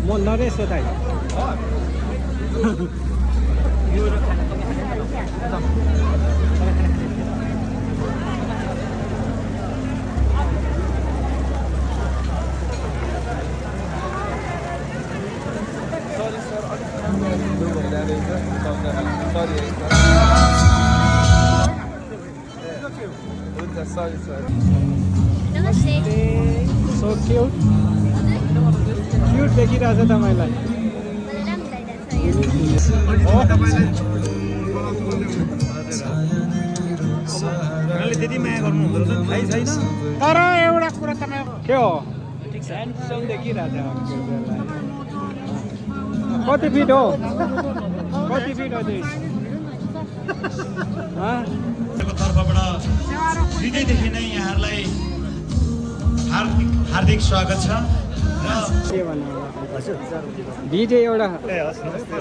म नरेश हो दाइ Sorry. सो क्युट क्युट देखिरहेछ तपाईँलाई त्यति माया गर्नु हुँदो रहेछ थाहै छैन तर एउटा कुरा तपाईँ के हो ह्यान्डसम देखिरहेछ कति फिट हो कति फिट हो चाहिँ तर्फबाट हृदयदेखि नै यहाँहरूलाई हार्दिक स्वागत छ र के भन्नु भिडियो एउटा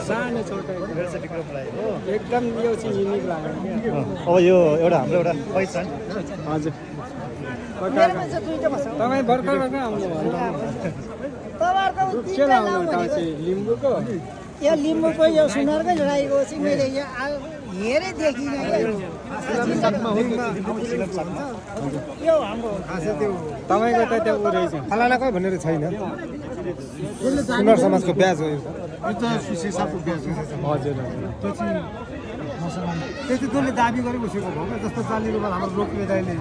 सानो छोटो एकदम यो चाहिँ युनिक लाग्यो क्या अब यो एउटा हाम्रो एउटा पहिचान हजुर तपाईँ भर्खर भर्खर आउनु के लाउनु चाहिँ लिम्बूको यो लिम्बूको यो सुनारकै लडाइको चाहिँ मैले यहाँ हेरेँ देखिनँ यो हाम्रो तपाईँको त त्यो उ रहेछ फलानाकै भनेर छैन सुनार समाजको ब्याज हो यो त सुसेसाको ब्याज हजुर त्यो चाहिँ त्यति तैँले दाबी गरे बसेको भयो क्या जस्तो 40 रुपियाँ हाम्रो रोक्ने दाइले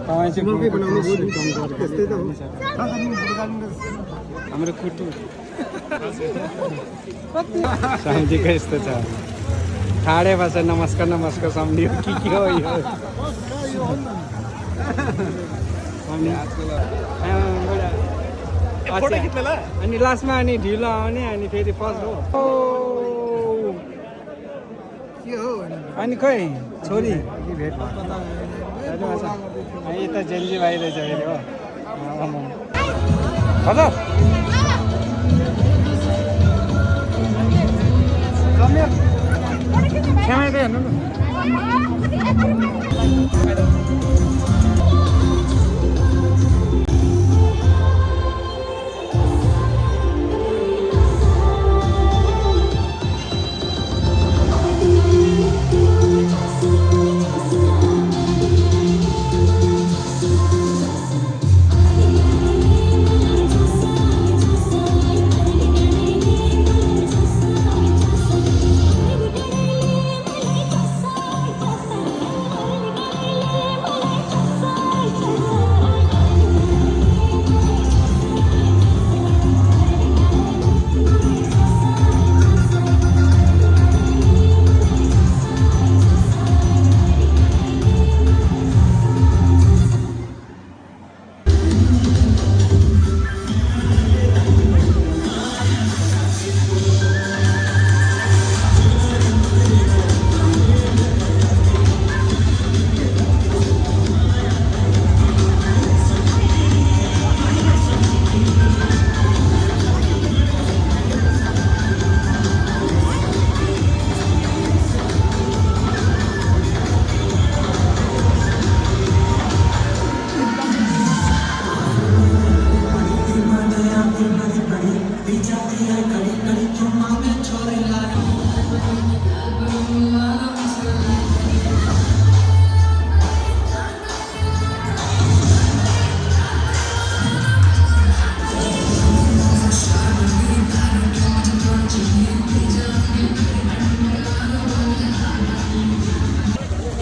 तपाईँ चाहिँ रोकै बनाउनु त्यस्तै त हो हाम्रो कुटु सम्झिएको यस्तो छ ठाडे भाषा नमस्कार नमस्कार सम्झियो के हो यो अनि लास्टमा अनि ढिलो आउने अनि फेरि फर्स्ट हो अनि खोइ छोरी यता जेन्जी भाइ रहेछ फेरि हो हजुर क्यामेरा हेर्नु न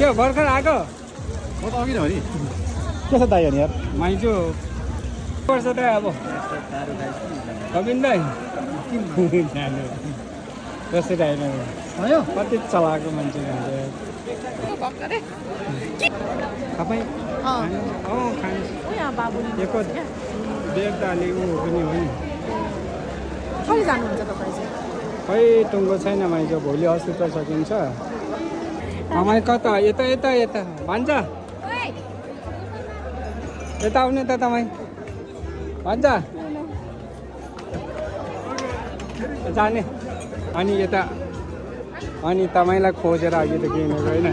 के भर्खर आएको म त अघि नै हो नि के छ दाइ यार माइजो पर्छ त अब कविन दाइ कसरी आएन भयो कति चलाएको मान्छे तपाईँ खानु बेर त अलि ऊ पनि हो नि कहिले जानुहुन्छ तपाईँ चाहिँ खै टुङ्गो छैन माइजो भोलि हस्पिटल सकिन्छ तपाईँ कता यता यता यता भन्छ यता आउने त तपाईँ भन्छ जाने अनि यता अनि तपाईँलाई खोजेर अघि त किनेको होइन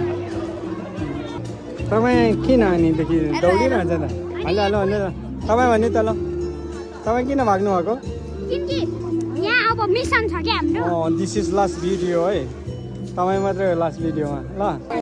तपाईँ किन अनिदेखि दौडिरहन्छ त हेलो हेलो हेलो तपाईँ भन्ने त ल तपाईँ किन भाग्नु भएको यहाँ अब मिसन छ क्या हाम्रो दिस इज लास्ट भिडियो है तपाईँ मात्रै हो लास्ट भिडियोमा ल